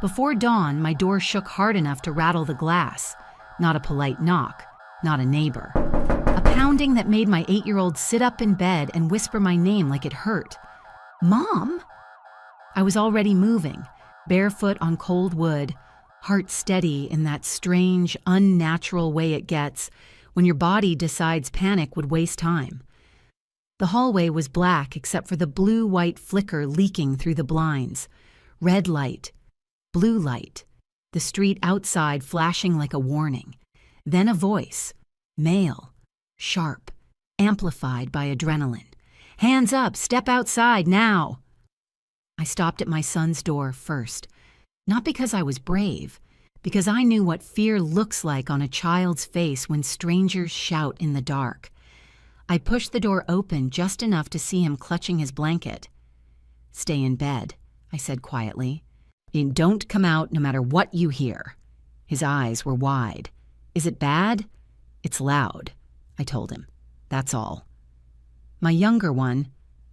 Before dawn, my door shook hard enough to rattle the glass. Not a polite knock, not a neighbor. A pounding that made my 8-year-old sit up in bed and whisper my name like it hurt. Mom? I was already moving, barefoot on cold wood, heart steady in that strange, unnatural way it gets when your body decides panic would waste time. The hallway was black except for the blue-white flicker leaking through the blinds. Red light, blue light, the street outside flashing like a warning. Then a voice, male, sharp, amplified by adrenaline. Hands up, step outside now. I stopped at my son's door first, not because I was brave, because I knew what fear looks like on a child's face when strangers shout in the dark. I pushed the door open just enough to see him clutching his blanket. Stay in bed, I said quietly. And don't come out no matter what you hear. His eyes were wide. Is it bad? It's loud, I told him. That's all. My younger one,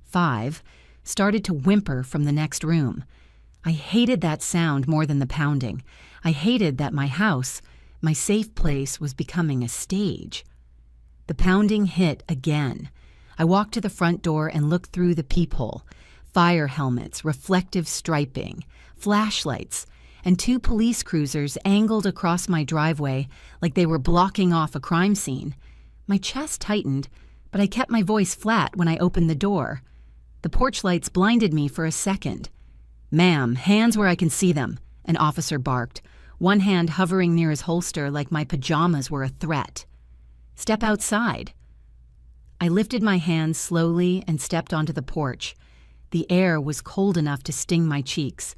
5, started to whimper from the next room. I hated that sound more than the pounding. I hated that my house, my safe place, was becoming a stage. The pounding hit again. I walked to the front door and looked through the peephole. Fire helmets, reflective striping, flashlights, and 2 police cruisers angled across my driveway like they were blocking off a crime scene. My chest tightened, but I kept my voice flat when I opened the door. The porch lights blinded me for a second. "Ma'am, hands where I can see them," an officer barked, one hand hovering near his holster like my pajamas were a threat. "Step outside." I lifted my hands slowly and stepped onto the porch. The air was cold enough to sting my cheeks.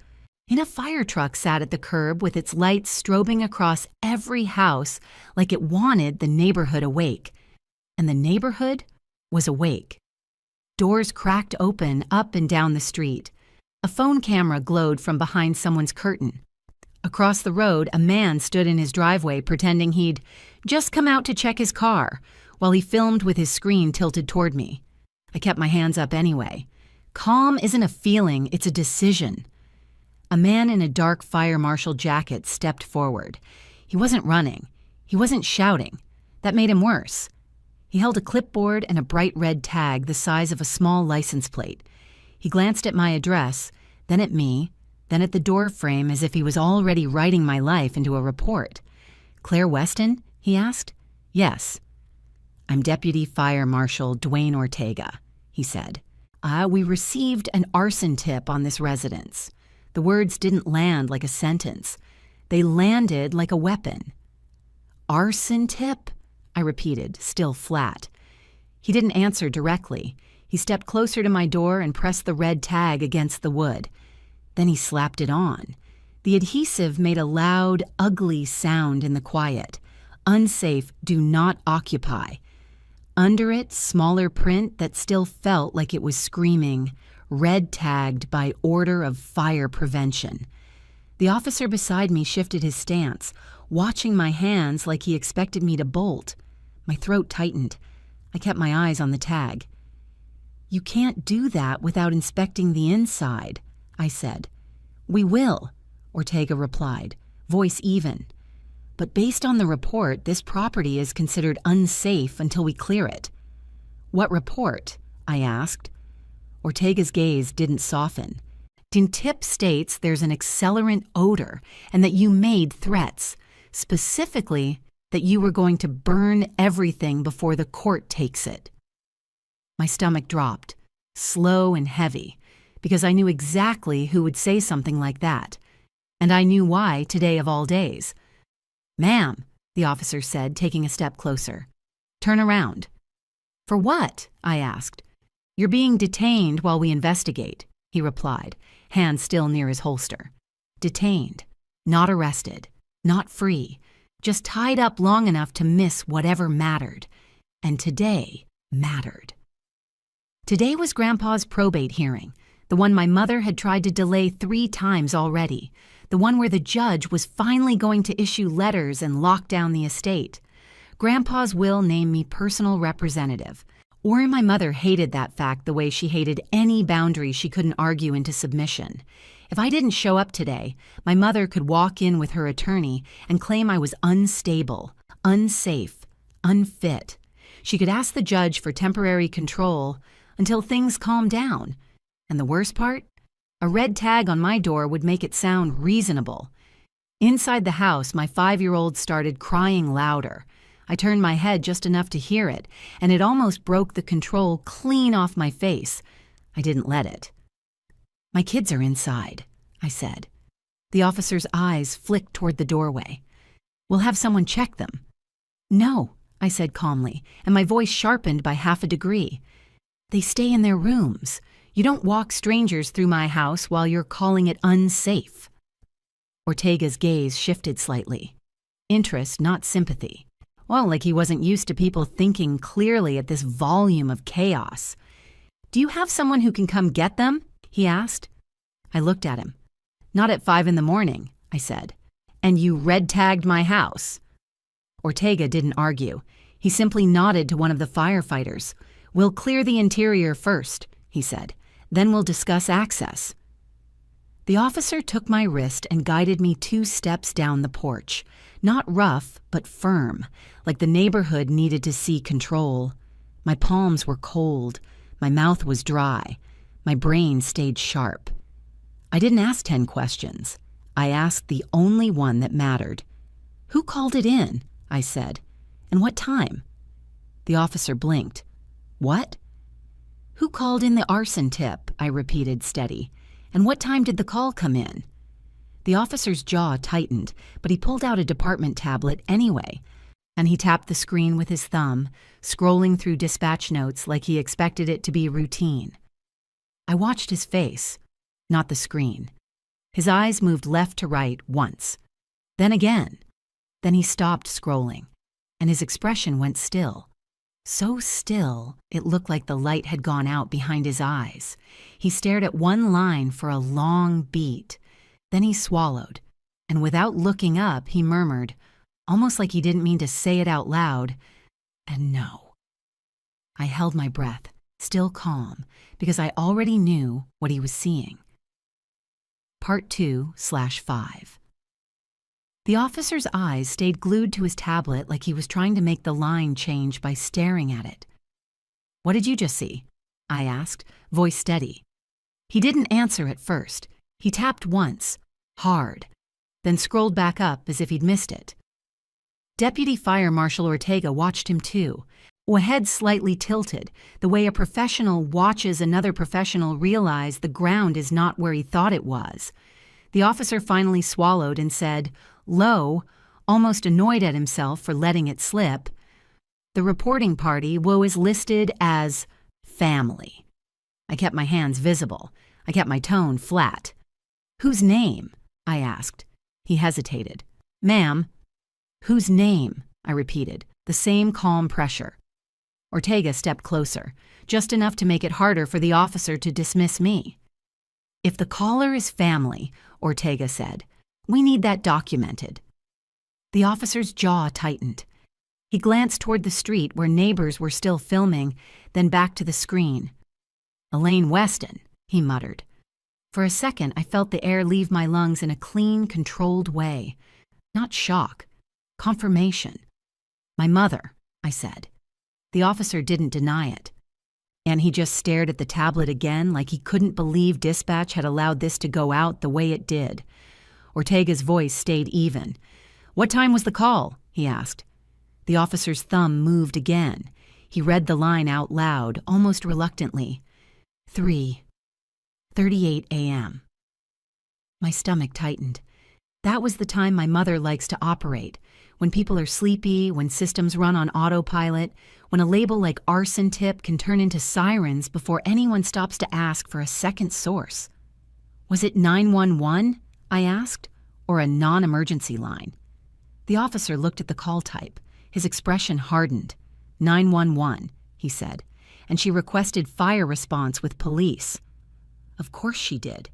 And a fire truck sat at the curb with its lights strobing across every house like it wanted the neighborhood awake. And the neighborhood was awake. Doors cracked open up and down the street. A phone camera glowed from behind someone's curtain. Across the road, a man stood in his driveway pretending he'd just come out to check his car while he filmed with his screen tilted toward me. I kept my hands up anyway. Calm isn't a feeling, it's a decision. A man in a dark fire marshal jacket stepped forward. He wasn't running. He wasn't shouting. That made him worse. He held a clipboard and a bright red tag the size of a small license plate. He glanced at my address, then at me, then at the door frame as if he was already writing my life into a report. "Claire Weston?" he asked. "Yes." "I'm Deputy Fire Marshal Dwayne Ortega," he said. We received an arson tip on this residence." The words didn't land like a sentence. They landed like a weapon. "Arson tip?" I repeated, still flat. He didn't answer directly. He stepped closer to my door and pressed the red tag against the wood. Then he slapped it on. The adhesive made a loud, ugly sound in the quiet. "Unsafe, do not occupy." Under it, smaller print that still felt like it was screaming, "Red tagged by order of fire prevention." The officer beside me shifted his stance, watching my hands like he expected me to bolt. My throat tightened. I kept my eyes on the tag. "You can't do that without inspecting the inside," I said. "We will," Ortega replied, voice even. "But based on the report, this property is considered unsafe until we clear it." "What report?" I asked. Ortega's gaze didn't soften. "In tip states there's an accelerant odor and that you made threats, specifically that you were going to burn everything before the court takes it." My stomach dropped, slow and heavy, because I knew exactly who would say something like that. And I knew why today of all days. "Ma'am," the officer said, taking a step closer. "Turn around." "For what?" I asked. "You're being detained while we investigate," he replied, hand still near his holster. Detained, not arrested, not free, just tied up long enough to miss whatever mattered. And today mattered. Today was Grandpa's probate hearing, the one my mother had tried to delay 3 times already, the one where the judge was finally going to issue letters and lock down the estate. Grandpa's will named me personal representative. Or my mother hated that fact the way she hated any boundary she couldn't argue into submission. If I didn't show up today, my mother could walk in with her attorney and claim I was unstable, unsafe, unfit. She could ask the judge for temporary control until things calmed down. And the worst part? A red tag on my door would make it sound reasonable. Inside the house, my 5-year-old started crying louder. I turned my head just enough to hear it, and it almost broke the control clean off my face. I didn't let it. "My kids are inside," I said. The officer's eyes flicked toward the doorway. "We'll have someone check them." "No," I said calmly, and my voice sharpened by half a degree. "They stay in their rooms. You don't walk strangers through my house while you're calling it unsafe." Ortega's gaze shifted slightly. Interest, not sympathy. Well, like he wasn't used to people thinking clearly at this volume of chaos. "Do you have someone who can come get them?" he asked. I looked at him. "Not at 5 a.m, I said. "And you red-tagged my house." Ortega didn't argue. He simply nodded to one of the firefighters. "We'll clear the interior first," he said. "Then we'll discuss access." The officer took my wrist and guided me 2 steps down the porch. Not rough, but firm, like the neighborhood needed to see control. My palms were cold. My mouth was dry. My brain stayed sharp. I didn't ask 10 questions. I asked the only one that mattered. "Who called it in?" I said. "And what time?" The officer blinked. "What?" "Who called in the arson tip?" I repeated steady. "And what time did the call come in?" The officer's jaw tightened, but he pulled out a department tablet anyway, and he tapped the screen with his thumb, scrolling through dispatch notes like he expected it to be routine. I watched his face, not the screen. His eyes moved left to right once, then again. Then he stopped scrolling, and his expression went still. So still, it looked like the light had gone out behind his eyes. He stared at one line for a long beat. Then he swallowed, and without looking up, he murmured, almost like he didn't mean to say it out loud, "And no." I held my breath, still calm, because I already knew what he was seeing. Part 2/5. The officer's eyes stayed glued to his tablet like he was trying to make the line change by staring at it. "What did you just see?" I asked, voice steady. He didn't answer at first. He tapped once, hard, then scrolled back up as if he'd missed it. Deputy Fire Marshal Ortega watched him too, a head slightly tilted, the way a professional watches another professional realize the ground is not where he thought it was. The officer finally swallowed and said, low, almost annoyed at himself for letting it slip, "The reporting party is listed as family." I kept my hands visible. I kept my tone flat. "Whose name?" I asked. He hesitated. "Ma'am." "Whose name?" I repeated, the same calm pressure. Ortega stepped closer, just enough to make it harder for the officer to dismiss me. "If the caller is family," Ortega said, "we need that documented." The officer's jaw tightened. He glanced toward the street where neighbors were still filming, then back to the screen. "Elaine Weston," he muttered. For a second, I felt the air leave my lungs in a clean, controlled way. Not shock, confirmation. "My mother," I said. The officer didn't deny it. And he just stared at the tablet again like he couldn't believe dispatch had allowed this to go out the way it did. Ortega's voice stayed even. "What time was the call?" he asked. The officer's thumb moved again. He read the line out loud, almost reluctantly. 3:38 a.m. My stomach tightened. That was the time my mother likes to operate, when people are sleepy, when systems run on autopilot, when a label like arson tip can turn into sirens before anyone stops to ask for a second source. "Was it 911?" I asked, "or a non-emergency line?" The officer looked at the call type. His expression hardened. 911, he said, and she requested fire response with police. Of course she did,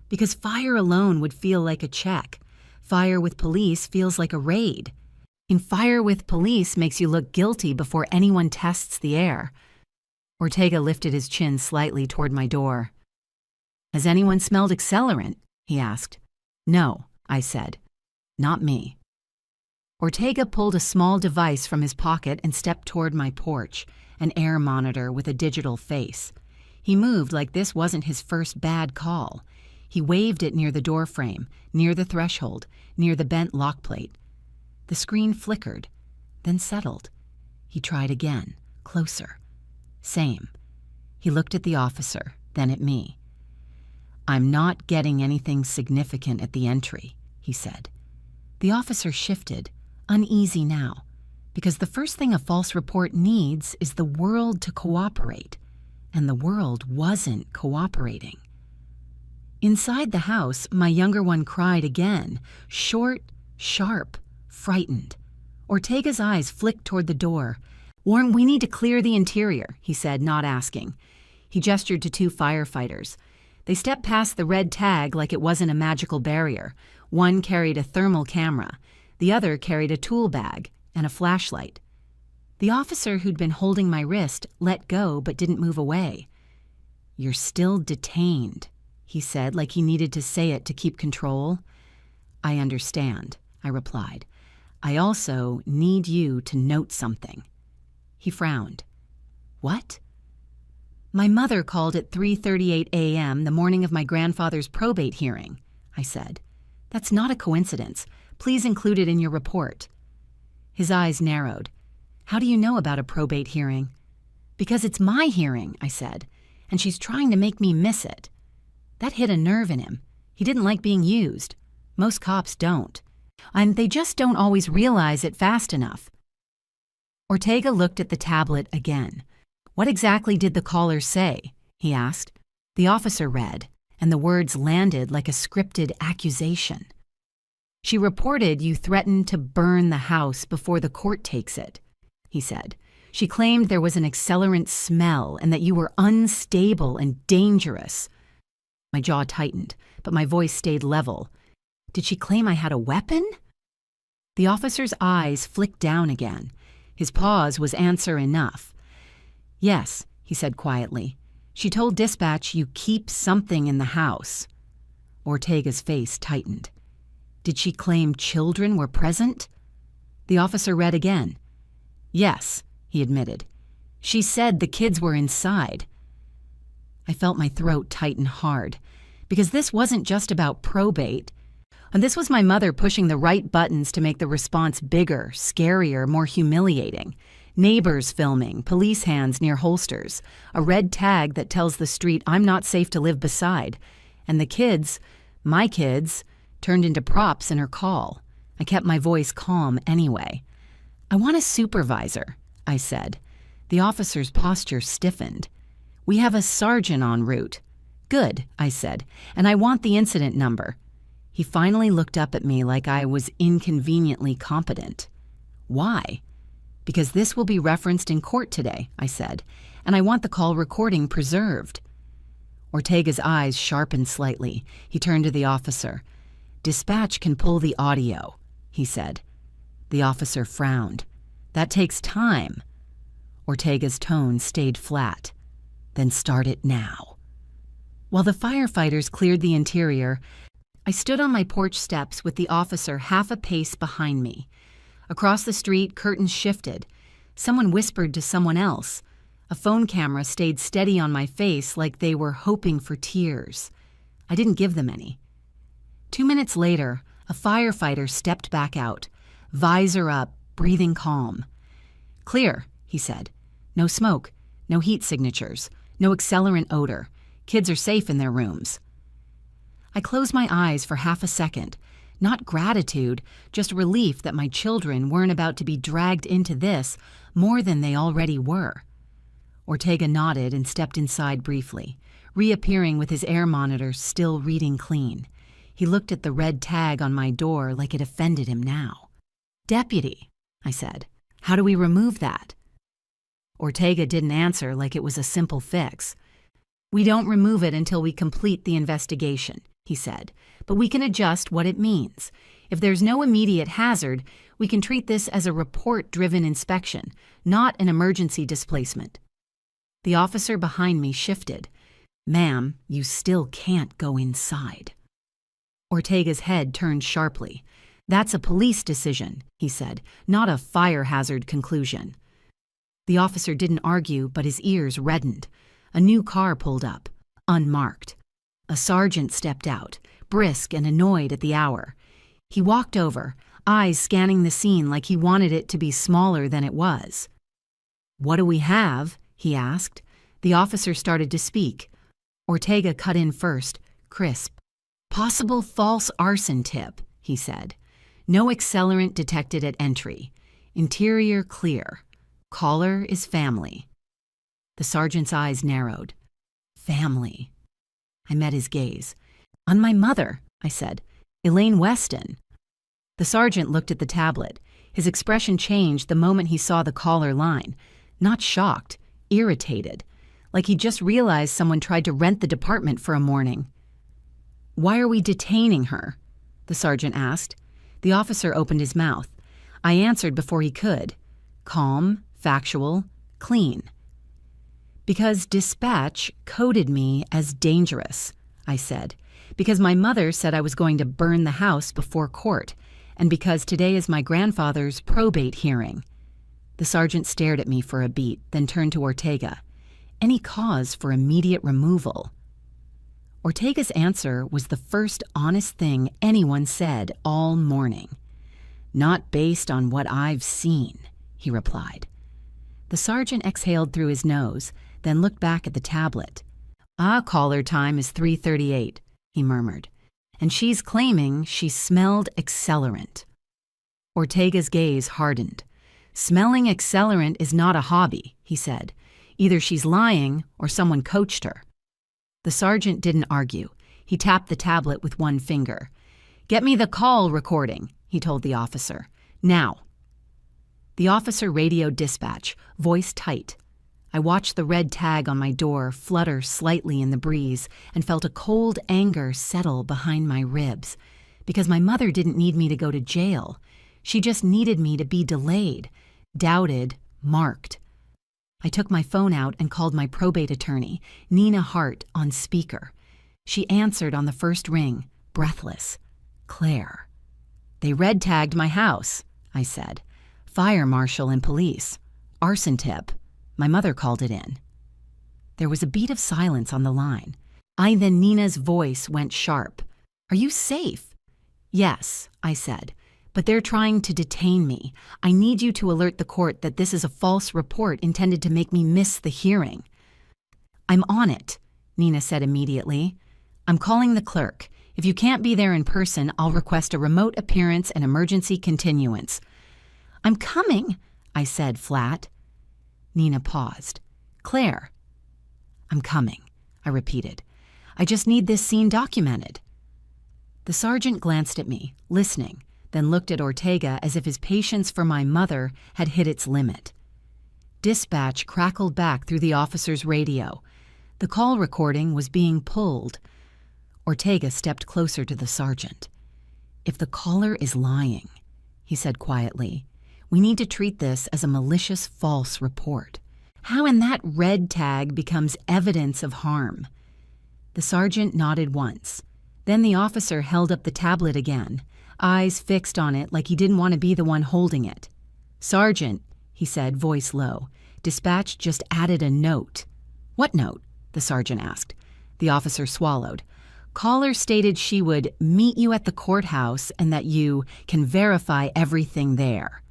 because fire alone would feel like a check. Fire with police feels like a raid. And fire with police makes you look guilty before anyone tests the air. Ortega lifted his chin slightly toward my door. "Has anyone smelled accelerant?" he asked. No, I said. Not me. Ortega pulled a small device from his pocket and stepped toward my porch, an air monitor with a digital face. He moved like this wasn't his first bad call. He waved it near the doorframe, near the threshold, near the bent lock plate. The screen flickered, then settled. He tried again, closer. Same. He looked at the officer, then at me. I'm not getting anything significant at the entry, he said. The officer shifted, uneasy now, because the first thing a false report needs is the world to cooperate, and the world wasn't cooperating. Inside the house, my younger one cried again, short, sharp, frightened. Ortega's eyes flicked toward the door. Warren, we need to clear the interior, he said, not asking. He gestured to two firefighters. They stepped past the red tag like it wasn't a magical barrier. One carried a thermal camera. The other carried a tool bag and a flashlight. The officer who'd been holding my wrist let go but didn't move away. You're still detained, he said, like he needed to say it to keep control. I understand, I replied. I also need you to note something. He frowned. What? My mother called at 3:38 a.m. the morning of my grandfather's probate hearing, I said. That's not a coincidence. Please include it in your report. His eyes narrowed. How do you know about a probate hearing? Because it's my hearing, I said, and she's trying to make me miss it. That hit a nerve in him. He didn't like being used. Most cops don't. And they just don't always realize it fast enough. Ortega looked at the tablet again. What exactly did the caller say? He asked. The officer read, and the words landed like a scripted accusation. She reported you threatened to burn the house before the court takes it, he said. She claimed there was an accelerant smell and that you were unstable and dangerous. My jaw tightened, but my voice stayed level. Did she claim I had a weapon? The officer's eyes flicked down again. His pause was answer enough. Yes, he said quietly. She told dispatch you keep something in the house. Ortega's face tightened. Did she claim children were present? The officer read again. Yes, he admitted. She said the kids were inside. I felt my throat tighten hard, because this wasn't just about probate. And this was my mother pushing the right buttons to make the response bigger, scarier, more humiliating. Neighbors filming, police hands near holsters, a red tag that tells the street I'm not safe to live beside. And the kids, my kids, turned into props in her call. I kept my voice calm anyway. I want a supervisor, I said. The officer's posture stiffened. We have a sergeant en route. Good, I said, and I want the incident number. He finally looked up at me like I was inconveniently competent. Why? Because this will be referenced in court today, I said, and I want the call recording preserved. Ortega's eyes sharpened slightly. He turned to the officer. Dispatch can pull the audio, he said. The officer frowned. That takes time. Ortega's tone stayed flat. Then start it now. While the firefighters cleared the interior, I stood on my porch steps with the officer half a pace behind me. Across the street, curtains shifted. Someone whispered to someone else. A phone camera stayed steady on my face like they were hoping for tears. I didn't give them any. 2 minutes later, a firefighter stepped back out, visor up, breathing calm. Clear, he said. No smoke, no heat signatures, no accelerant odor. Kids are safe in their rooms. I closed my eyes for half a second. Not gratitude, just relief that my children weren't about to be dragged into this more than they already were. Ortega nodded and stepped inside briefly, reappearing with his air monitor still reading clean. He looked at the red tag on my door like it offended him now. Deputy, I said, how do we remove that? Ortega didn't answer like it was a simple fix. We don't remove it until we complete the investigation, he said, but we can adjust what it means. If there's no immediate hazard, we can treat this as a report-driven inspection, not an emergency displacement. The officer behind me shifted. Ma'am, you still can't go inside. Ortega's head turned sharply. "That's a police decision," he said, "not a fire hazard conclusion." The officer didn't argue, but his ears reddened. A new car pulled up, unmarked. A sergeant stepped out, brisk and annoyed at the hour. He walked over, eyes scanning the scene like he wanted it to be smaller than it was. "What do we have?" he asked. The officer started to speak. Ortega cut in first, crisp. "Possible false arson tip," he said. "No accelerant detected at entry. Interior clear. Caller is family." The sergeant's eyes narrowed. Family. I met his gaze. "On my mother," I said. "Elaine Weston." The sergeant looked at the tablet. His expression changed the moment he saw the caller line. Not shocked, irritated, like he just realized someone tried to rent the department for a morning. "Why are we detaining her?" the sergeant asked. The officer opened his mouth. I answered before he could. Calm, factual, clean. "Because dispatch coded me as dangerous," I said. "Because my mother said I was going to burn the house before court, and because today is my grandfather's probate hearing." The sergeant stared at me for a beat, then turned to Ortega. "Any cause for immediate removal?" Ortega's answer was the first honest thing anyone said all morning. "Not based on what I've seen," he replied. The sergeant exhaled through his nose, then looked back at the tablet. "Caller time is 3:38, he murmured. "And she's claiming she smelled accelerant." Ortega's gaze hardened. "Smelling accelerant is not a hobby," he said. "Either she's lying or someone coached her." The sergeant didn't argue. He tapped the tablet with one finger. "Get me the call recording," he told the officer. "Now." The officer radioed dispatch, voice tight. I watched the red tag on my door flutter slightly in the breeze and felt a cold anger settle behind my ribs. Because my mother didn't need me to go to jail. She just needed me to be delayed, doubted, marked. I took my phone out and called my probate attorney, Nina Hart, on speaker. She answered on the first ring, breathless. "Claire." "They red-tagged my house," I said. "Fire marshal and police. Arson tip. My mother called it in." There was a beat of silence on the line. Then Nina's voice went sharp. "Are you safe?" "Yes," I said. "But they're trying to detain me. I need you to alert the court that this is a false report intended to make me miss the hearing." "I'm on it," Nina said immediately. "I'm calling the clerk. If you can't be there in person, I'll request a remote appearance and emergency continuance." "I'm coming," I said flat. Nina paused. "Claire." "I'm coming," I repeated. "I just need this scene documented." The sergeant glanced at me, listening, then looked at Ortega as if his patience for my mother had hit its limit. Dispatch crackled back through the officer's radio. The call recording was being pulled. Ortega stepped closer to the sergeant. "If the caller is lying," he said quietly, "we need to treat this as a malicious false report. How in that red tag becomes evidence of harm?" The sergeant nodded once. Then the officer held up the tablet again, eyes fixed on it like he didn't want to be the one holding it. "Sergeant," he said, voice low, "dispatch just added a note." "What note?" the sergeant asked. The officer swallowed. "Caller stated she would meet you at the courthouse and that you can verify everything there."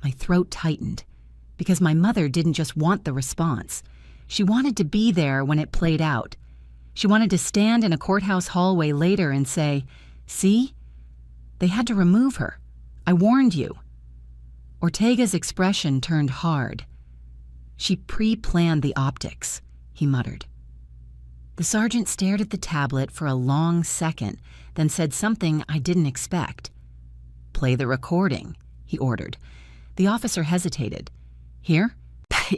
My throat tightened, because my mother didn't just want the response. She wanted to be there when it played out. She wanted to stand in a courthouse hallway later and say, "See? They had to remove her. I warned you." Ortega's expression turned hard. "She pre-planned the optics," he muttered. The sergeant stared at the tablet for a long second, then said something I didn't expect. "Play the recording," he ordered. The officer hesitated. "Here?"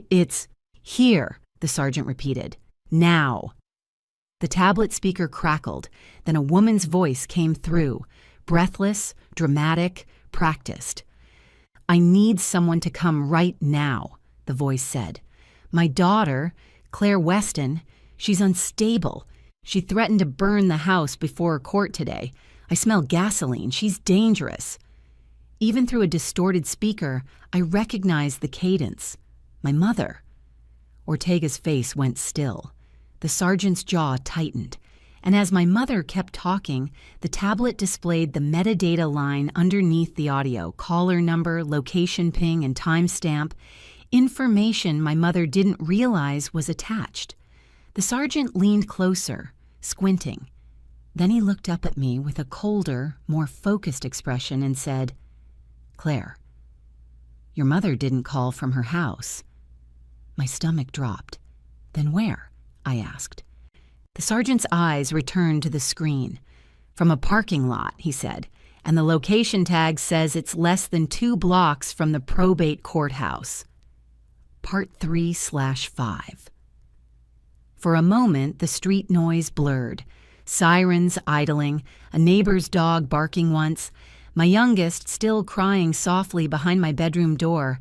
"It's here," the sergeant repeated. "Now." The tablet speaker crackled, then a woman's voice came through, breathless, dramatic, practiced. "I need someone to come right now," the voice said. "My daughter, Claire Weston, she's unstable. She threatened to burn the house before court today. I smell gasoline. She's dangerous. Even through a distorted speaker, I recognized the cadence. My mother. Ortega's face went still. The sergeant's jaw tightened. And as my mother kept talking, the tablet displayed the metadata line underneath the audio, caller number, location ping, and timestamp, information my mother didn't realize was attached. The sergeant leaned closer, squinting. Then he looked up at me with a colder, more focused expression and said, "Claire, your mother didn't call from her house." My stomach dropped. "Then where?" I asked. The sergeant's eyes returned to the screen. "From a parking lot," he said, "and the location tag says it's less than 2 blocks from the probate courthouse." Part 3/5. For a moment, the street noise blurred. Sirens idling, a neighbor's dog barking once, my youngest still crying softly behind my bedroom door,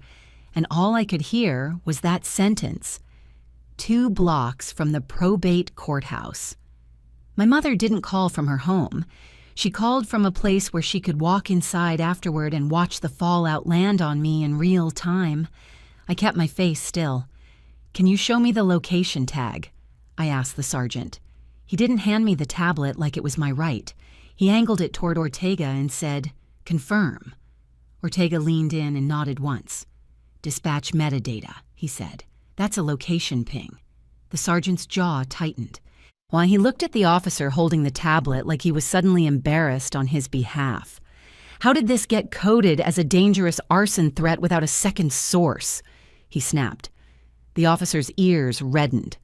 and all I could hear was that sentence, 2 blocks from the probate courthouse. My mother didn't call from her home. She called from a place where she could walk inside afterward and watch the fallout land on me in real time. I kept my face still. "Can you show me the location tag?" I asked the sergeant. He didn't hand me the tablet like it was my right. He angled it toward Ortega and said, "Confirm." Ortega leaned in and nodded once. "Dispatch metadata," he said. "That's a location ping." The sergeant's jaw tightened, while he looked at the officer holding the tablet like he was suddenly embarrassed on his behalf. "How did this get coded as a dangerous arson threat without a second source?" he snapped. The officer's ears reddened.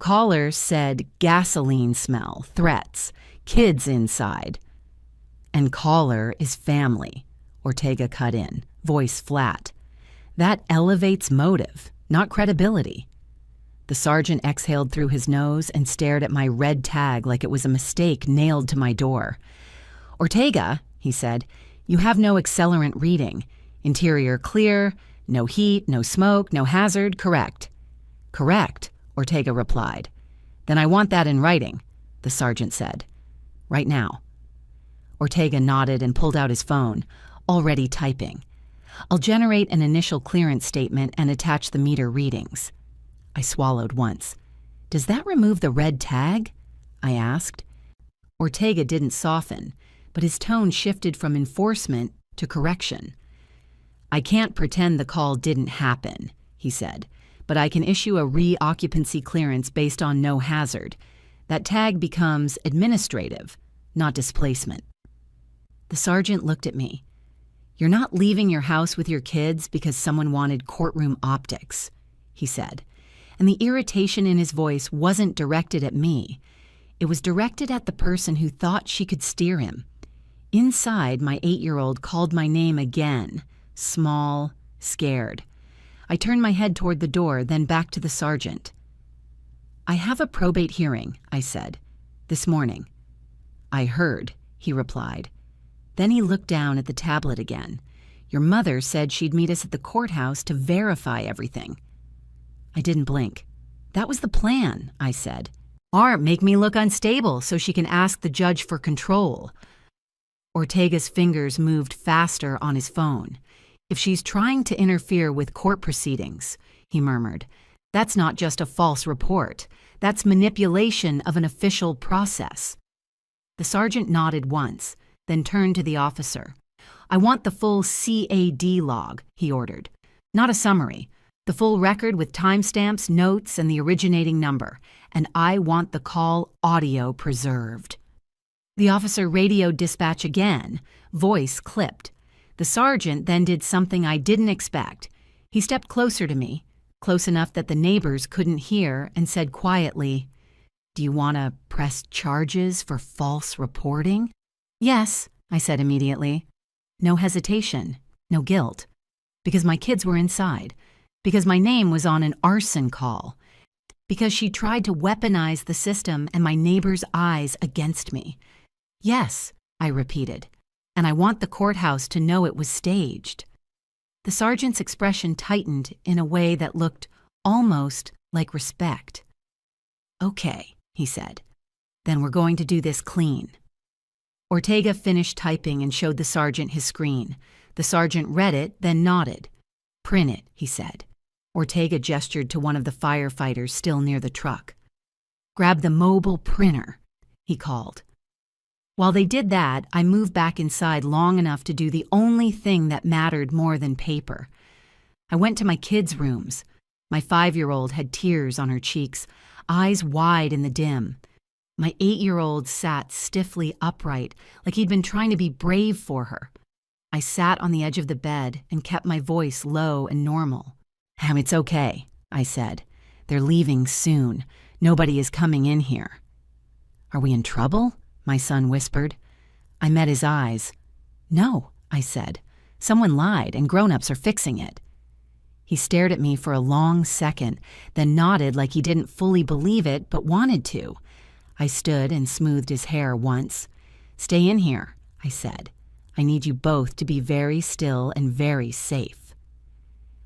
Caller said gasoline smell, threats, kids inside. "And caller is family," Ortega cut in, voice flat. "That elevates motive, not credibility." The sergeant exhaled through his nose and stared at my red tag like it was a mistake nailed to my door. "Ortega," he said, "you have no accelerant reading. Interior clear, no heat, no smoke, no hazard, correct?" "Correct," Ortega replied. "Then I want that in writing," the sergeant said. "Right now." Ortega nodded and pulled out his phone, already typing. "I'll generate an initial clearance statement and attach the meter readings." I swallowed once. "Does that remove the red tag?" I asked. Ortega didn't soften, but his tone shifted from enforcement to correction. "I can't pretend the call didn't happen," he said, "but I can issue a re-occupancy clearance based on no hazard. That tag becomes administrative, not displacement." The sergeant looked at me. "You're not leaving your house with your kids because someone wanted courtroom optics," he said, and the irritation in his voice wasn't directed at me. It was directed at the person who thought she could steer him. Inside, my 8-year-old called my name again, small, scared. I turned my head toward the door, then back to the sergeant. "I have a probate hearing," I said, "this morning." "I heard," he replied. Then he looked down at the tablet again. "Your mother said she'd meet us at the courthouse to verify everything." I didn't blink. "That was the plan," I said. "Or make me look unstable so she can ask the judge for control." Ortega's fingers moved faster on his phone. "If she's trying to interfere with court proceedings," he murmured, "that's not just a false report. That's manipulation of an official process." The sergeant nodded once, then turned to the officer. "I want the full CAD log," he ordered. "Not a summary. The full record with timestamps, notes, and the originating number. And I want the call audio preserved." The officer radioed dispatch again, voice clipped. The sergeant then did something I didn't expect. He stepped closer to me, close enough that the neighbors couldn't hear, and said quietly, "Do you want to press charges for false reporting?" "Yes," I said immediately. No hesitation, no guilt. Because my kids were inside. Because my name was on an arson call. Because she tried to weaponize the system and my neighbor's eyes against me. "Yes," I repeated. "And I want the courthouse to know it was staged." The sergeant's expression tightened in a way that looked almost like respect. "Okay," he said. "Then we're going to do this clean." Ortega finished typing and showed the sergeant his screen. The sergeant read it, then nodded. "Print it," he said. Ortega gestured to one of the firefighters still near the truck. "Grab the mobile printer," he called. While they did that, I moved back inside long enough to do the only thing that mattered more than paper. I went to my kids' rooms. My 5-year-old had tears on her cheeks, eyes wide in the dim. My 8-year-old sat stiffly upright, like he'd been trying to be brave for her. I sat on the edge of the bed and kept my voice low and normal. "It's okay," I said. "They're leaving soon. Nobody is coming in here." "Are we in trouble?" my son whispered. I met his eyes. "No," I said. "Someone lied and grown-ups are fixing it." He stared at me for a long second, then nodded like he didn't fully believe it but wanted to. I stood and smoothed his hair once. "Stay in here," I said. "I need you both to be very still and very safe."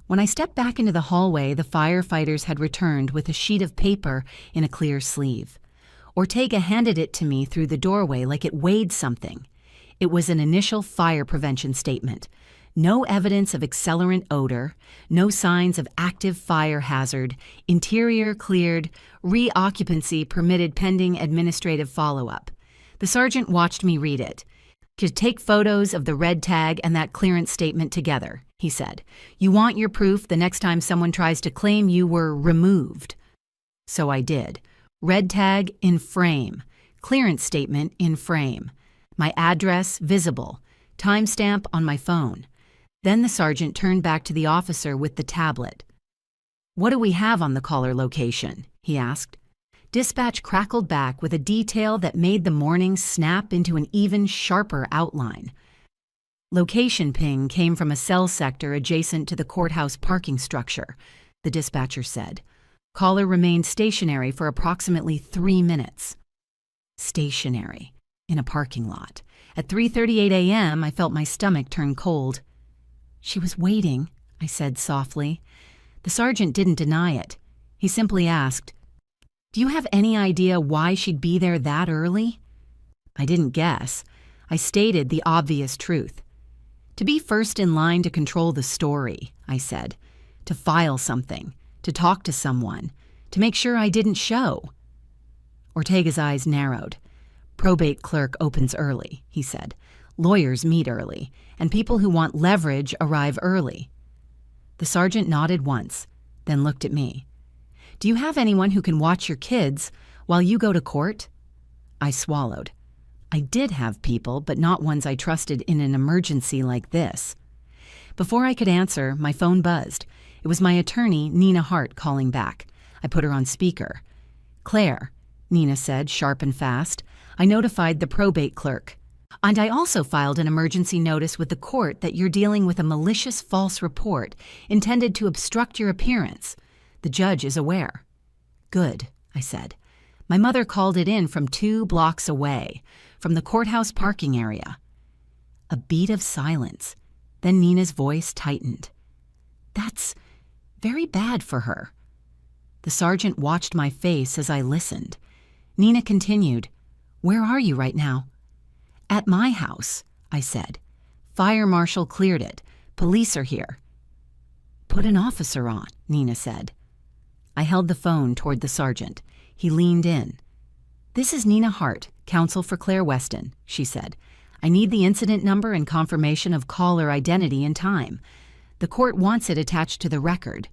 When I stepped back into the hallway, the firefighters had returned with a sheet of paper in a clear sleeve. Ortega handed it to me through the doorway like it weighed something. It was an initial fire prevention statement. No evidence of accelerant odor, no signs of active fire hazard, interior cleared, reoccupancy permitted pending administrative follow-up. The sergeant watched me read it. "To take photos of the red tag and that clearance statement together," he said. "You want your proof the next time someone tries to claim you were removed." So I did. Red tag in frame, clearance statement in frame, my address visible, timestamp on my phone. Then the sergeant turned back to the officer with the tablet. "What do we have on the caller location?" he asked. Dispatch crackled back with a detail that made the morning snap into an even sharper outline. "Location ping came from a cell sector adjacent to the courthouse parking structure," the dispatcher said. "Caller remained stationary for approximately 3 minutes. Stationary, in a parking lot. At 3:38 a.m., I felt my stomach turn cold. "She was waiting," I said softly. The sergeant didn't deny it. He simply asked, "Do you have any idea why she'd be there that early?" I didn't guess. I stated the obvious truth. "To be first in line to control the story," I said. "To file something. To talk to someone, to make sure I didn't show." Ortega's eyes narrowed. "Probate clerk opens early," he said. "Lawyers meet early, and people who want leverage arrive early." The sergeant nodded once, then looked at me. "Do you have anyone who can watch your kids while you go to court?" I swallowed. I did have people, but not ones I trusted in an emergency like this. Before I could answer, my phone buzzed. It was my attorney, Nina Hart, calling back. I put her on speaker. "Claire," Nina said, sharp and fast, "I notified the probate clerk. And I also filed an emergency notice with the court that you're dealing with a malicious false report intended to obstruct your appearance. The judge is aware." "Good," I said. "My mother called it in from 2 blocks away, from the courthouse parking area." A beat of silence. Then Nina's voice tightened. "That's very bad for her." The sergeant watched my face as I listened. Nina continued, "Where are you right now?" "At my house," I said. "Fire marshal cleared it. Police are here." "Put an officer on," Nina said. I held the phone toward the sergeant. He leaned in. "This is Nina Hart, counsel for Claire Weston," she said. "I need the incident number and confirmation of caller identity and time. The court wants it attached to the record."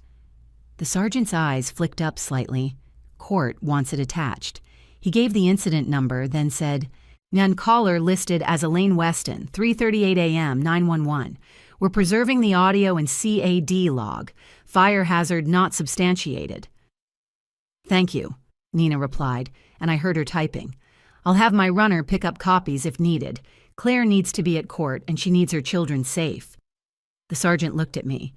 The sergeant's eyes flicked up slightly. "Court wants it attached." He gave the incident number, then said, "None caller listed as Elaine Weston, 3:38 a.m., 911. We're preserving the audio and CAD log. Fire hazard not substantiated." "Thank you," Nina replied, and I heard her typing. "I'll have my runner pick up copies if needed. Claire needs to be at court, and she needs her children safe." The sergeant looked at me.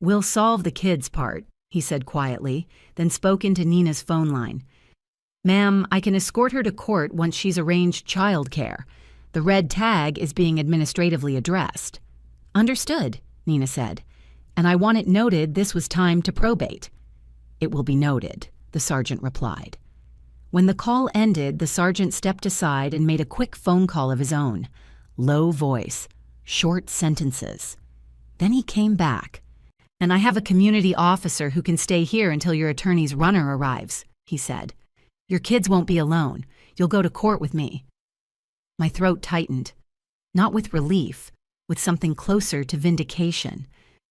"We'll solve the kids' part," he said quietly, then spoke into Nina's phone line. "Ma'am, I can escort her to court once she's arranged childcare. The red tag is being administratively addressed." "Understood," Nina said. "And I want it noted this was timed to probate." "It will be noted," the sergeant replied. When the call ended, the sergeant stepped aside and made a quick phone call of his own. Low voice, short sentences. Then he came back. "And I have a community officer who can stay here until your attorney's runner arrives," he said. "Your kids won't be alone. You'll go to court with me." My throat tightened, not with relief, with something closer to vindication,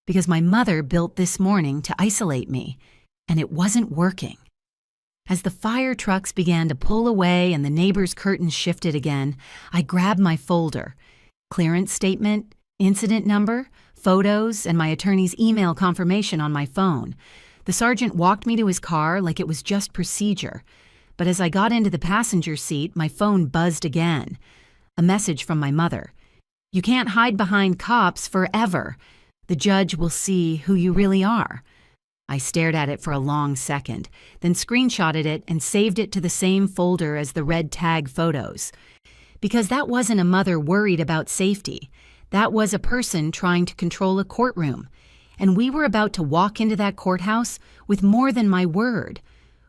because my mother built this morning to isolate me, and it wasn't working. As the fire trucks began to pull away and the neighbor's curtains shifted again, I grabbed my folder. Clearance statement, incident number, photos, and my attorney's email confirmation on my phone. The sergeant walked me to his car like it was just procedure. But as I got into the passenger seat, my phone buzzed again. A message from my mother. "You can't hide behind cops forever. The judge will see who you really are." I stared at it for a long second, then screenshotted it and saved it to the same folder as the red tag photos. Because that wasn't a mother worried about safety. That was a person trying to control a courtroom. And we were about to walk into that courthouse with more than my word.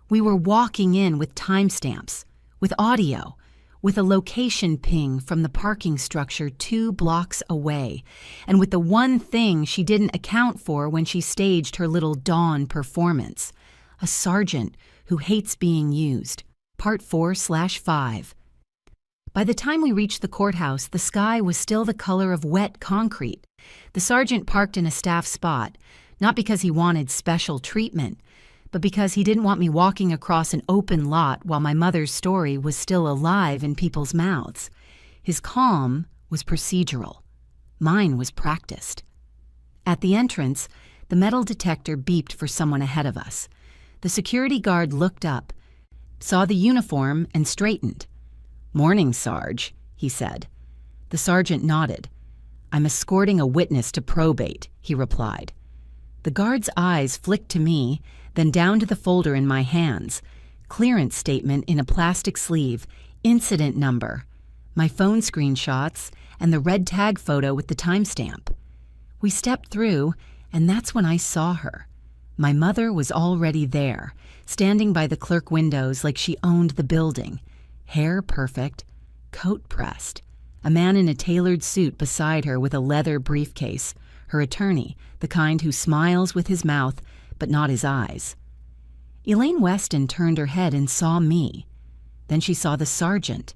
We were walking in with timestamps, with audio, with a location ping from the parking structure 2 blocks away, and with the one thing she didn't account for when she staged her little dawn performance. A sergeant who hates being used. Part 4/5. By the time we reached the courthouse, the sky was still the color of wet concrete. The sergeant parked in a staff spot, not because he wanted special treatment, but because he didn't want me walking across an open lot while my mother's story was still alive in people's mouths. His calm was procedural. Mine was practiced. At the entrance, the metal detector beeped for someone ahead of us. The security guard looked up, saw the uniform, and straightened. "Morning, Sarge," he said. The sergeant nodded. "I'm escorting a witness to probate," he replied. The guard's eyes flicked to me, then down to the folder in my hands. Clearance statement in a plastic sleeve, incident number, my phone screenshots, and the red tag photo with the timestamp. We stepped through, and that's when I saw her. My mother was already there, standing by the clerk windows like she owned the building. Hair perfect, coat pressed. A man in a tailored suit beside her with a leather briefcase. Her attorney, the kind who smiles with his mouth, but not his eyes. Elaine Weston turned her head and saw me. Then she saw the sergeant.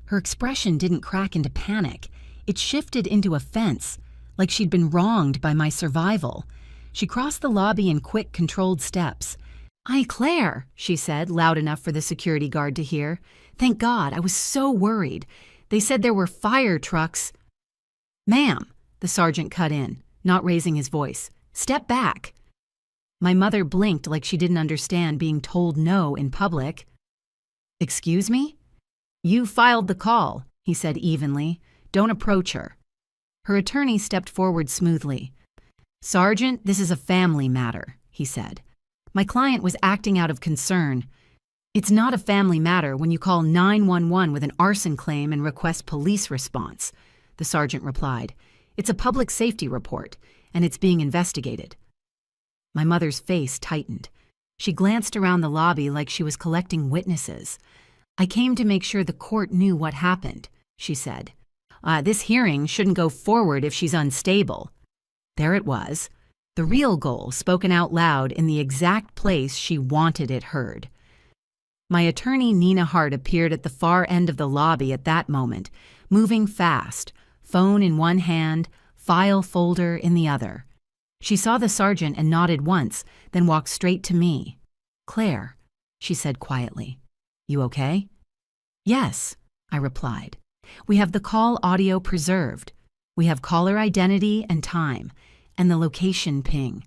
Her expression didn't crack into panic. It shifted into offense, like she'd been wronged by my survival. She crossed the lobby in quick, controlled steps. "Hi, Claire," she said, loud enough for the security guard to hear. "Thank God, I was so worried. They said there were fire trucks." "Ma'am," the sergeant cut in, not raising his voice. "Step back." My mother blinked like she didn't understand being told no in public. "Excuse me?" "You filed the call," he said evenly. "Don't approach her." Her attorney stepped forward smoothly. "Sergeant, this is a family matter," he said. My client was acting out of concern. "It's not a family matter when you call 911 with an arson claim and request police response," the sergeant replied. "It's a public safety report, and it's being investigated." My mother's face tightened. She glanced around the lobby like she was collecting witnesses. "I came to make sure the court knew what happened," she said. This hearing shouldn't go forward if she's unstable." There it was, the real goal spoken out loud in the exact place she wanted it heard. My attorney, Nina Hart, appeared at the far end of the lobby at that moment, moving fast, phone in one hand, file folder in the other. She saw the sergeant and nodded once, then walked straight to me. "Claire," she said quietly, "you okay?" "Yes," I replied. "We have the call audio preserved. We have caller identity and time, and the location ping."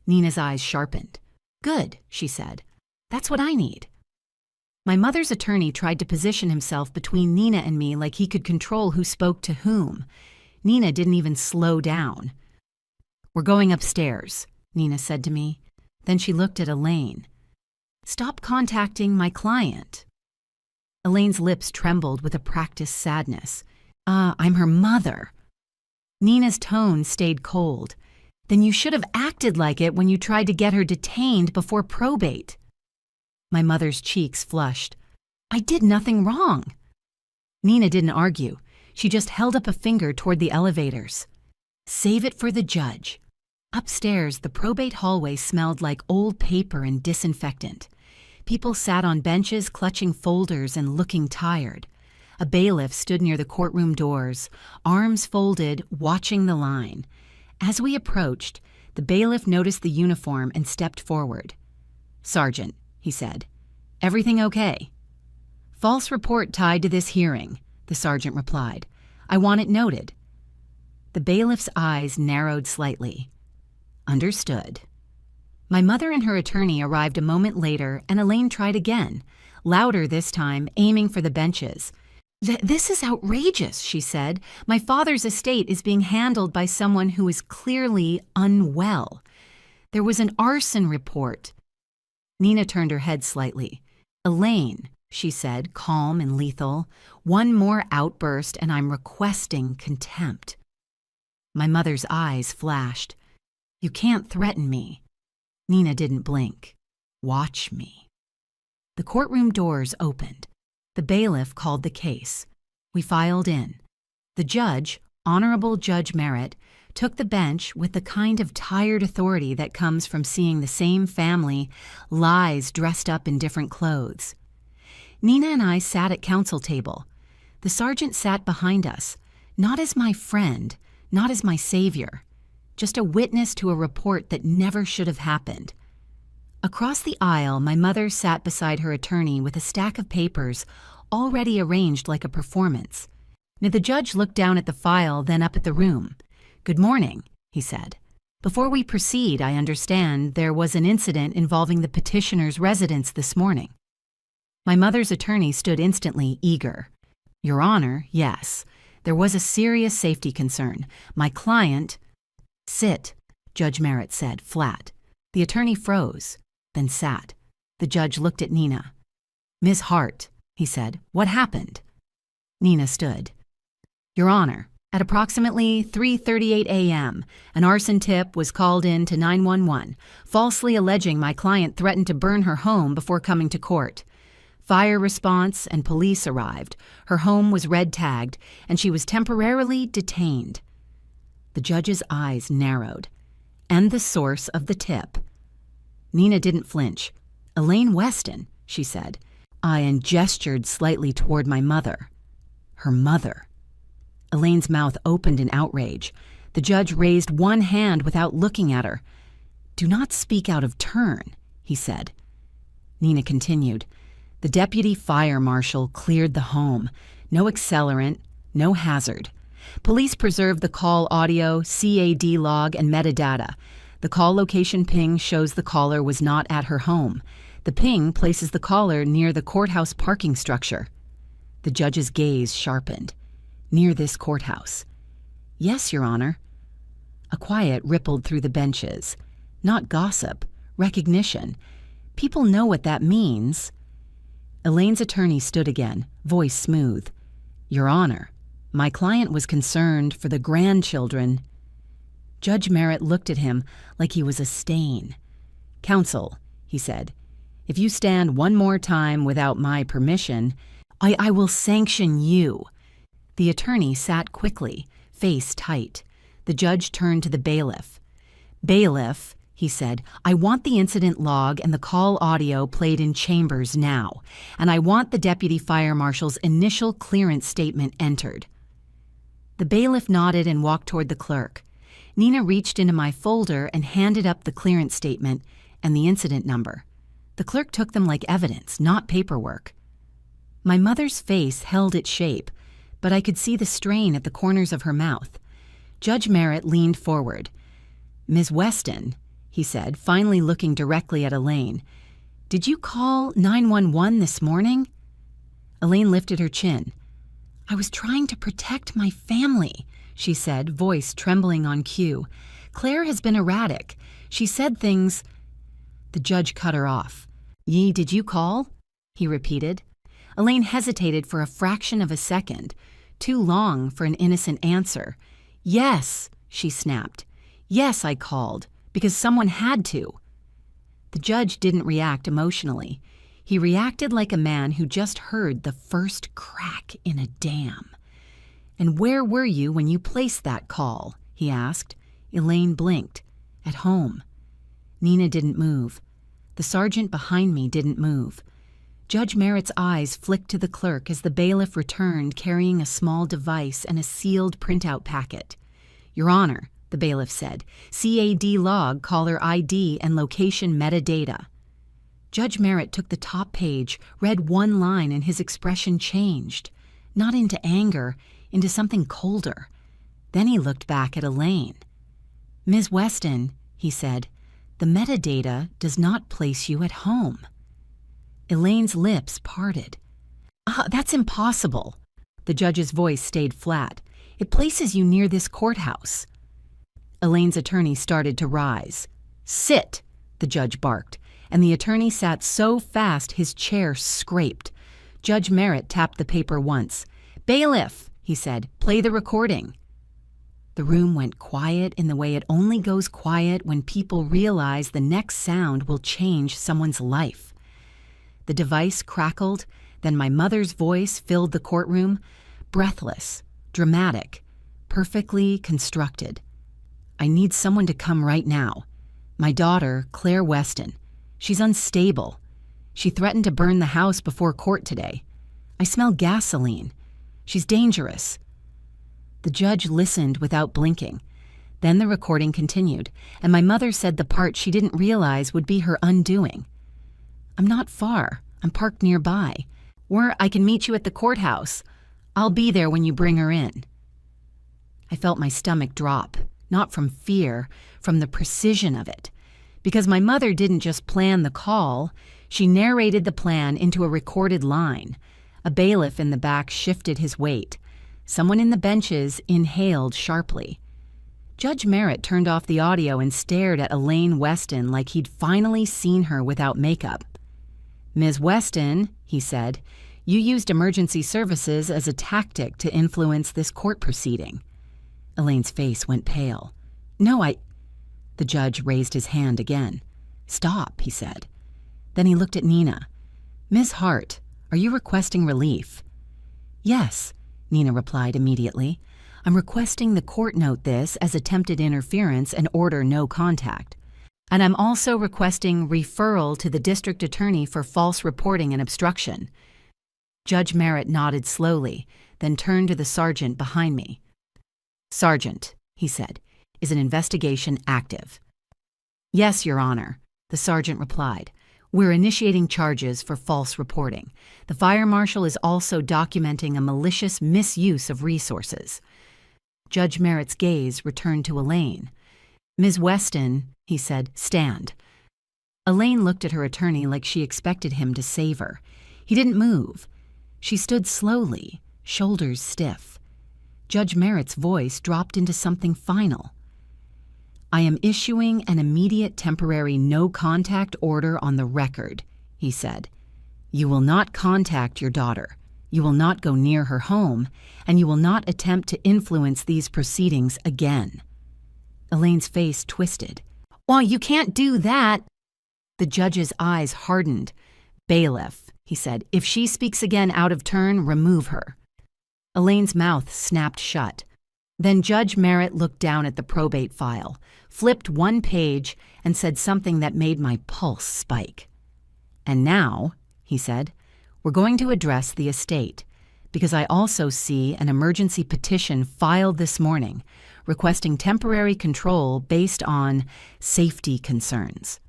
Nina's eyes sharpened. "Good," she said. "That's what I need." My mother's attorney tried to position himself between Nina and me like he could control who spoke to whom. Nina didn't even slow down. "We're going upstairs," Nina said to me. Then she looked at Elaine. "Stop contacting my client." Elaine's lips trembled with a practiced sadness. I'm her mother." Nina's tone stayed cold. "Then you should have acted like it when you tried to get her detained before probate." My mother's cheeks flushed. I did nothing wrong. Nina didn't argue. She just held up a finger toward the elevators. Save it for the judge. Upstairs, the probate hallway smelled like old paper and disinfectant. People sat on benches clutching folders and looking tired. A bailiff stood near the courtroom doors, arms folded, watching the line. As we approached, the bailiff noticed the uniform and stepped forward. "Sergeant," he said, "everything okay?" "False report tied to this hearing," the sergeant replied. "I want it noted." The bailiff's eyes narrowed slightly. "Understood." My mother and her attorney arrived a moment later, and Elaine tried again, louder this time, aiming for the benches. "This is outrageous," she said. "My father's estate is being handled by someone who is clearly unwell. There was an arson report." Nina turned her head slightly. "Elaine," she said, calm and lethal, "one more outburst and I'm requesting contempt." My mother's eyes flashed. "You can't threaten me." Nina didn't blink. "Watch me." The courtroom doors opened. The bailiff called the case. We filed in. The judge, Honorable Judge Merritt, took the bench with the kind of tired authority that comes from seeing the same family lies dressed up in different clothes. Nina and I sat at counsel table. The sergeant sat behind us, not as my friend, not as my savior, just a witness to a report that never should have happened. Across the aisle, my mother sat beside her attorney with a stack of papers already arranged like a performance. Now the judge looked down at the file, then up at the room. "Good morning," he said. "Before we proceed, I understand there was an incident involving the petitioner's residence this morning." My mother's attorney stood instantly, eager. "Your Honor, yes. There was a serious safety concern. My client—" "Sit," Judge Merritt said, flat. The attorney froze, then sat. The judge looked at Nina. "Ms. Hart," he said, "what happened?" Nina stood. "Your Honor, at approximately 3:38 a.m., an arson tip was called in to 911, falsely alleging my client threatened to burn her home before coming to court. Fire response and police arrived. Her home was red-tagged, and she was temporarily detained." The judge's eyes narrowed. "And the source of the tip?" Nina didn't flinch. "Elaine Weston," she said. I gestured slightly toward my mother. Her mother. Elaine's mouth opened in outrage. The judge raised one hand without looking at her. "Do not speak out of turn," he said. Nina continued. "The deputy fire marshal cleared the home. No accelerant, no hazard. Police preserved the call audio, CAD log, and metadata. The call location ping shows the caller was not at her home. The ping places the caller near the courthouse parking structure." The judge's gaze sharpened. "Near this courthouse." "Yes, Your Honor." A quiet rippled through the benches. Not gossip, recognition. People know what that means. Elaine's attorney stood again, voice smooth. "Your Honor, my client was concerned for the grandchildren." Judge Merritt looked at him like he was a stain. "Counsel," he said, "if you stand one more time without my permission, I will sanction you." The attorney sat quickly, face tight. The judge turned to the bailiff. "Bailiff," he said, "I want the incident log and the call audio played in chambers now, and I want the deputy fire marshal's initial clearance statement entered." The bailiff nodded and walked toward the clerk. Nina reached into my folder and handed up the clearance statement and the incident number. The clerk took them like evidence, not paperwork. My mother's face held its shape, but I could see the strain at the corners of her mouth. Judge Merritt leaned forward. "Ms. Weston," he said, finally looking directly at Elaine, "did you call 911 this morning?" Elaine lifted her chin. "I was trying to protect my family," she said, voice trembling on cue. "Claire has been erratic. She said things—" The judge cut her off. Did you call?" he repeated. Elaine hesitated for a fraction of a second, too long for an innocent answer. "Yes," she snapped. "Yes, I called, because someone had to." The judge didn't react emotionally. He reacted like a man who just heard the first crack in a dam. "And where were you when you placed that call?" he asked. Elaine blinked. "At home." Nina didn't move. The sergeant behind me didn't move. Judge Merritt's eyes flicked to the clerk as the bailiff returned carrying a small device and a sealed printout packet. "Your Honor," the bailiff said, "CAD log, caller ID, and location metadata." Judge Merritt took the top page, read one line, and his expression changed. Not into anger, into something colder. Then he looked back at Elaine. "Ms. Weston," he said, "the metadata does not place you at home." Elaine's lips parted. That's impossible." The judge's voice stayed flat. "It places you near this courthouse." Elaine's attorney started to rise. "Sit," the judge barked, and the attorney sat so fast his chair scraped. Judge Merritt tapped the paper once. "Bailiff," he said, "play the recording." The room went quiet in the way it only goes quiet when people realize the next sound will change someone's life. The device crackled, then my mother's voice filled the courtroom, breathless, dramatic, perfectly constructed. "I need someone to come right now. My daughter, Claire Weston. She's unstable. She threatened to burn the house before court today. I smell gasoline. She's dangerous." The judge listened without blinking. Then the recording continued, and my mother said the part she didn't realize would be her undoing. "I'm not far. I'm parked nearby. Or I can meet you at the courthouse. I'll be there when you bring her in." I felt my stomach drop, not from fear, from the precision of it. Because my mother didn't just plan the call, she narrated the plan into a recorded line. A bailiff in the back shifted his weight. Someone in the benches inhaled sharply. Judge Merritt turned off the audio and stared at Elaine Weston like he'd finally seen her without makeup. "Ms. Weston," he said, "you used emergency services as a tactic to influence this court proceeding." Elaine's face went pale. "No, The judge raised his hand again. "Stop," he said. Then he looked at Nina. "Ms. Hart, are you requesting relief?" "Yes," Nina replied immediately. "I'm requesting the court note this as attempted interference and order no contact. And I'm also requesting referral to the district attorney for false reporting and obstruction." Judge Merritt nodded slowly, then turned to the sergeant behind me. "Sergeant," he said, "is an investigation active?" "Yes, Your Honor," the sergeant replied. "We're initiating charges for false reporting. The fire marshal is also documenting a malicious misuse of resources." Judge Merritt's gaze returned to Elaine. "Ms. Weston," he said, "stand." Elaine looked at her attorney like she expected him to save her. He didn't move. She stood slowly, shoulders stiff. Judge Merritt's voice dropped into something final. "I am issuing an immediate temporary no-contact order on the record," he said. "You will not contact your daughter. You will not go near her home, and you will not attempt to influence these proceedings again." Elaine's face twisted. "Well, you can't do that." The judge's eyes hardened. "Bailiff," he said, "if she speaks again out of turn, remove her." Elaine's mouth snapped shut. Then Judge Merritt looked down at the probate file, flipped one page, and said something that made my pulse spike. "And now," he said, "we're going to address the estate, because I also see an emergency petition filed this morning requesting temporary control based on safety concerns."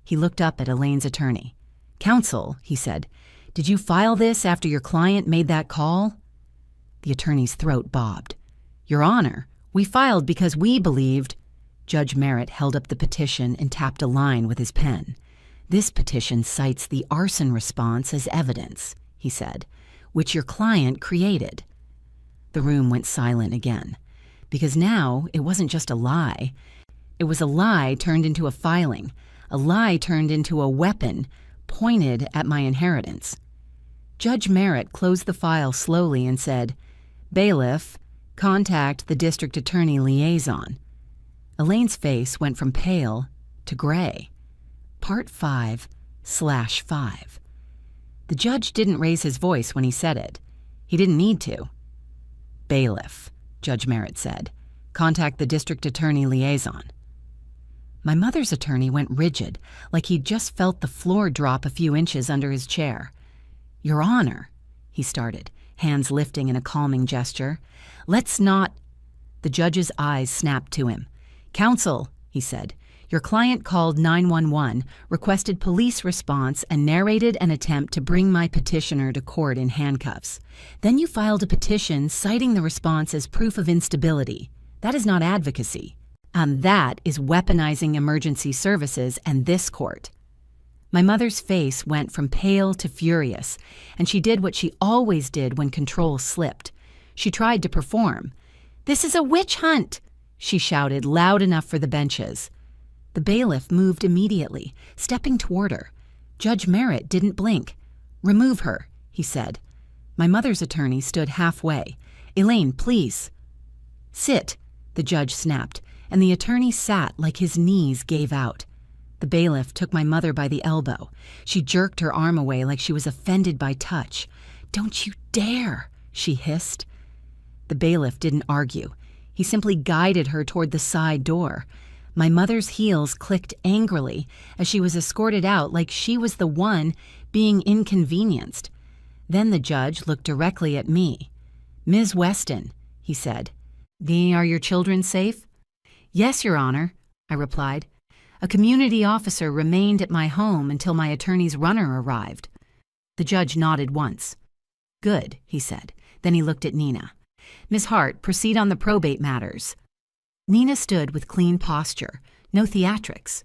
He looked up at Elaine's attorney. "Counsel," he said, "did you file this after your client made that call?" The attorney's throat bobbed. "Your Honor, we filed because we believed—" Judge Merritt held up the petition and tapped a line with his pen. "This petition cites the arson response as evidence," he said, "which your client created." The room went silent again, because now it wasn't just a lie. It was a lie turned into a filing, a lie turned into a weapon pointed at my inheritance. Judge Merritt closed the file slowly and said, "Bailiff, contact the district attorney liaison." Elaine's face went from pale to gray. Part 5/5. The judge didn't raise his voice when he said it. He didn't need to. "Bailiff," Judge Merritt said. "Contact the district attorney liaison." My mother's attorney went rigid, like he'd just felt the floor drop a few inches under his chair. "Your Honor," he started, hands lifting in a calming gesture. "Let's not—" The judge's eyes snapped to him. "Counsel," he said, "your client called 911, requested police response, and narrated an attempt to bring my petitioner to court in handcuffs. Then you filed a petition citing the response as proof of instability. That is not advocacy. That is weaponizing emergency services and this court." My mother's face went from pale to furious, and she did what she always did when control slipped. She tried to perform. "This is a witch hunt!" she shouted loud enough for the benches. The bailiff moved immediately, stepping toward her. Judge Merritt didn't blink. "Remove her," he said. My mother's attorney stood halfway. "Elaine, please." "Sit," the judge snapped, and the attorney sat like his knees gave out. The bailiff took my mother by the elbow. She jerked her arm away like she was offended by touch. "Don't you dare," she hissed. The bailiff didn't argue. He simply guided her toward the side door. My mother's heels clicked angrily as she was escorted out like she was the one being inconvenienced. Then the judge looked directly at me. "Ms. Weston," he said, "are your children safe?" "Yes, Your Honor," I replied. "A community officer remained at my home until my attorney's runner arrived." The judge nodded once. "Good," he said. Then he looked at Nina. "Ms. Hart, proceed on the probate matters." Nina stood with clean posture, no theatrics.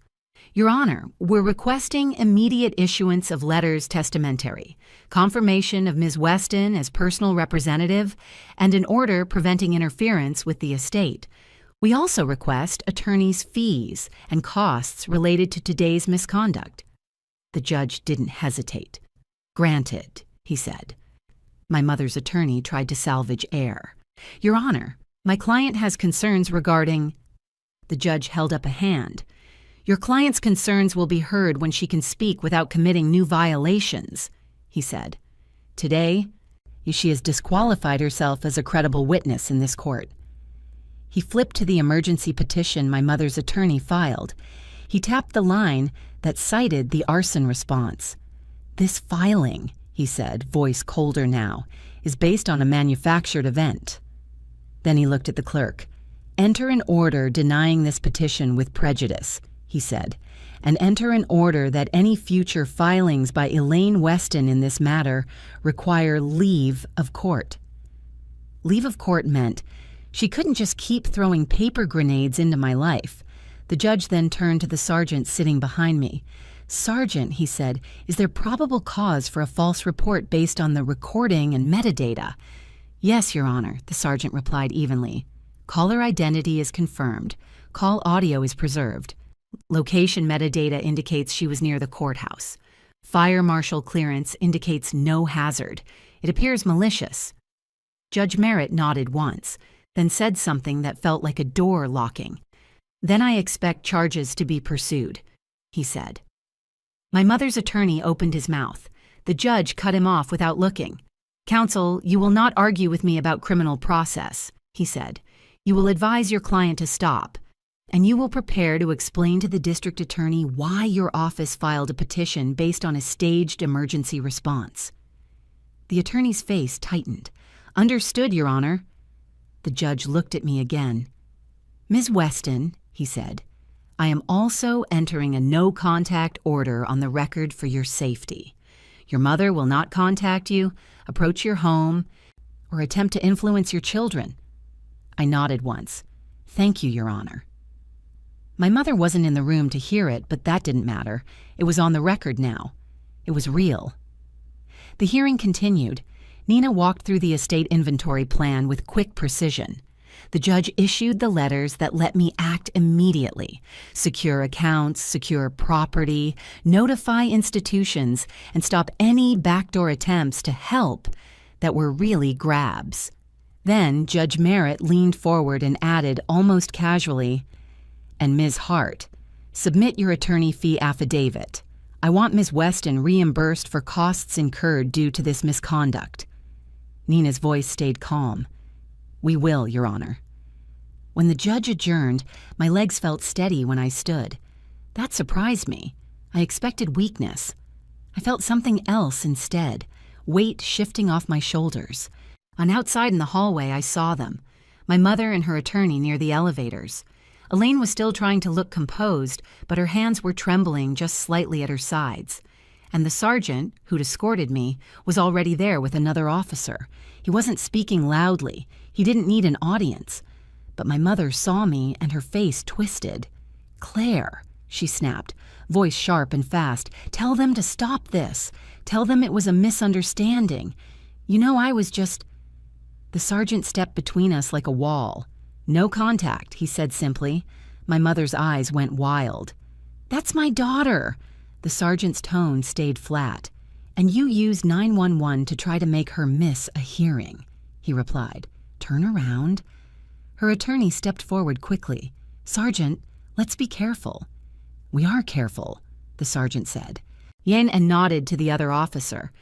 "Your Honor, we're requesting immediate issuance of letters testamentary, confirmation of Ms. Weston as personal representative, and an order preventing interference with the estate. We also request attorney's fees and costs related to today's misconduct." The judge didn't hesitate. "Granted," he said. My mother's attorney tried to salvage air. "Your Honor, my client has concerns regarding—" The judge held up a hand. "Your client's concerns will be heard when she can speak without committing new violations," he said. "Today, she has disqualified herself as a credible witness in this court." He flipped to the emergency petition my mother's attorney filed. He tapped the line that cited the arson response. "This filing," he said, voice colder now, "is based on a manufactured event." Then he looked at the clerk. "Enter an order denying this petition with prejudice," he said, "and enter an order that any future filings by Elaine Weston in this matter require leave of court." Leave of court meant she couldn't just keep throwing paper grenades into my life. The judge then turned to the sergeant sitting behind me. "Sergeant," he said, "is there probable cause for a false report based on the recording and metadata?" "Yes, Your Honor," the sergeant replied evenly. "Caller identity is confirmed. Call audio is preserved. Location metadata indicates she was near the courthouse. Fire marshal clearance indicates no hazard. It appears malicious." Judge Merritt nodded once, then said something that felt like a door locking. "Then I expect charges to be pursued," he said. My mother's attorney opened his mouth. The judge cut him off without looking. "Counsel, you will not argue with me about criminal process," he said. "You will advise your client to stop, and you will prepare to explain to the district attorney why your office filed a petition based on a staged emergency response." The attorney's face tightened. "Understood, Your Honor." The judge looked at me again. "Ms. Weston," he said, "I am also entering a no-contact order on the record for your safety. Your mother will not contact you, approach your home, or attempt to influence your children." I nodded once. "Thank you, Your Honor." My mother wasn't in the room to hear it, but that didn't matter. It was on the record now. It was real. The hearing continued. Nina walked through the estate inventory plan with quick precision. The judge issued the letters that let me act immediately, secure accounts, secure property, notify institutions, and stop any backdoor attempts to help that were really grabs. Then Judge Merritt leaned forward and added almost casually, "And Ms. Hart, submit your attorney fee affidavit. I want Ms. Weston reimbursed for costs incurred due to this misconduct." Nina's voice stayed calm. "We will, Your Honor." When the judge adjourned, my legs felt steady when I stood. That surprised me. I expected weakness. I felt something else instead, weight shifting off my shoulders. On outside in the hallway, I saw them. My mother and her attorney near the elevators. Elaine was still trying to look composed, but her hands were trembling just slightly at her sides. And the sergeant, who'd escorted me, was already there with another officer. He wasn't speaking loudly. He didn't need an audience. But my mother saw me and her face twisted. "Claire," she snapped, voice sharp and fast, "tell them to stop this. Tell them it was a misunderstanding. You know, I was just—" The sergeant stepped between us like a wall. "No contact," he said simply. My mother's eyes went wild. "That's my daughter." The sergeant's tone stayed flat. "And you used 911 to try to make her miss a hearing," he replied. "Turn around." Her attorney stepped forward quickly. "Sergeant, let's be careful." "We are careful," the sergeant said. Yen and nodded to the other officer.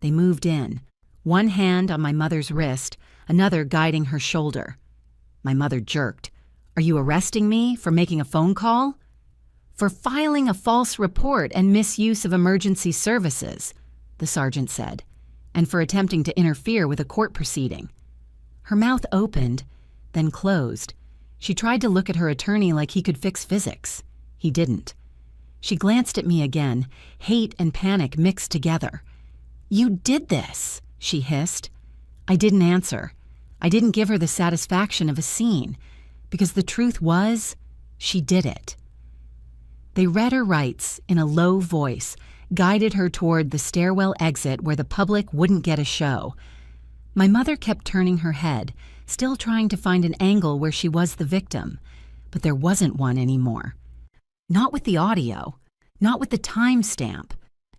They moved in, one hand on my mother's wrist, another guiding her shoulder. My mother jerked. "Are you arresting me for making a phone call?" "For filing a false report and misuse of emergency services," the sergeant said, "and for attempting to interfere with a court proceeding." Her mouth opened, then closed. She tried to look at her attorney like he could fix physics. He didn't. She glanced at me again, hate and panic mixed together. "You did this," she hissed. I didn't answer. I didn't give her the satisfaction of a scene, because the truth was, she did it. They read her rights in a low voice, guided her toward the stairwell exit where the public wouldn't get a show. My mother kept turning her head, still trying to find an angle where she was the victim, but there wasn't one anymore. Not with the audio, not with the timestamp,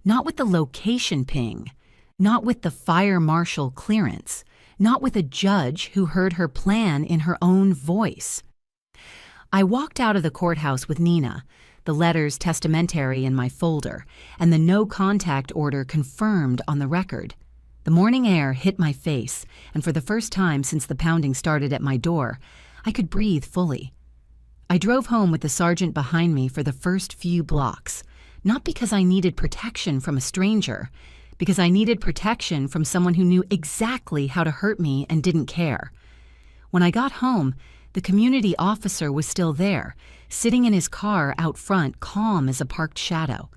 not with the location ping, not with the fire marshal clearance, not with a judge who heard her plan in her own voice. I walked out of the courthouse with Nina, the letters testamentary in my folder, and the no contact order confirmed on the record. The morning air hit my face, and for the first time since the pounding started at my door, I could breathe fully. I drove home with the sergeant behind me for the first few blocks, not because I needed protection from a stranger, because I needed protection from someone who knew exactly how to hurt me and didn't care. When I got home, the community officer was still there, sitting in his car out front, calm as a parked shadow.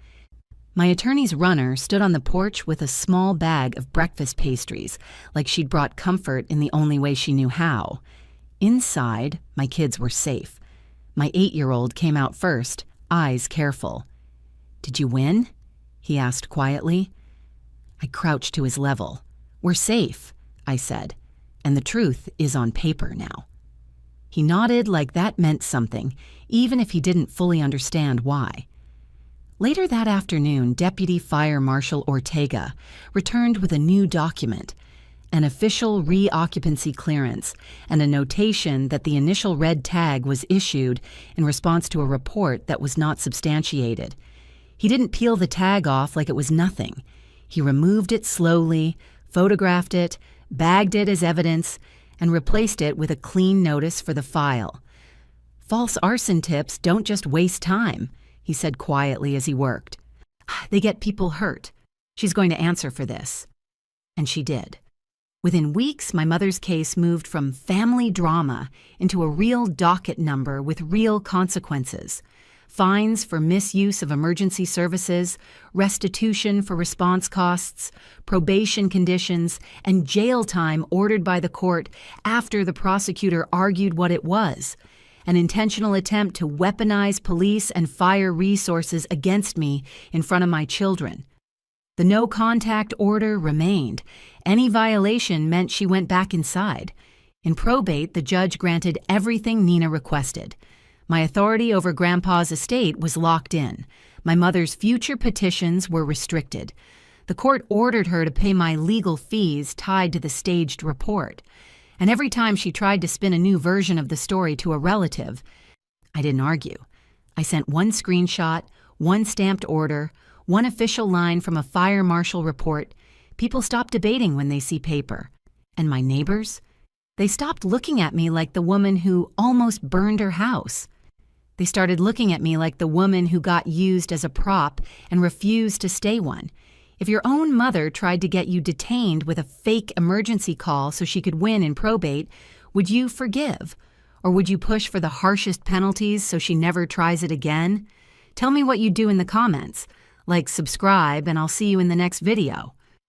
My attorney's runner stood on the porch with a small bag of breakfast pastries, like she'd brought comfort in the only way she knew how. Inside, my kids were safe. My 8-year-old came out first, eyes careful. "Did you win?" he asked quietly. I crouched to his level. "We're safe," I said, "and the truth is on paper now." He nodded like that meant something, even if he didn't fully understand why. Later that afternoon, Deputy Fire Marshal Ortega returned with a new document, an official reoccupancy clearance, and a notation that the initial red tag was issued in response to a report that was not substantiated. He didn't peel the tag off like it was nothing. He removed it slowly, photographed it, bagged it as evidence, and replaced it with a clean notice for the file. "False arson tips don't just waste time," he said quietly as he worked. "They get people hurt. She's going to answer for this." And she did. Within weeks, my mother's case moved from family drama into a real docket number with real consequences. Fines for misuse of emergency services, restitution for response costs, probation conditions, and jail time ordered by the court after the prosecutor argued what it was, an intentional attempt to weaponize police and fire resources against me in front of my children. The no contact order remained. Any violation meant she went back inside. In probate, the judge granted everything Nina requested. My authority over Grandpa's estate was locked in. My mother's future petitions were restricted. The court ordered her to pay my legal fees tied to the staged report. And every time she tried to spin a new version of the story to a relative, I didn't argue. I sent one screenshot, one stamped order, One official line from a fire marshal report: people stop debating when they see paper. And my neighbors? They stopped looking at me like the woman who almost burned her house. They started looking at me like the woman who got used as a prop and refused to stay one. If your own mother tried to get you detained with a fake emergency call so she could win in probate, would you forgive? Or would you push for the harshest penalties so she never tries it again? Tell me what you do in the comments. Like, subscribe, and I'll see you in the next video.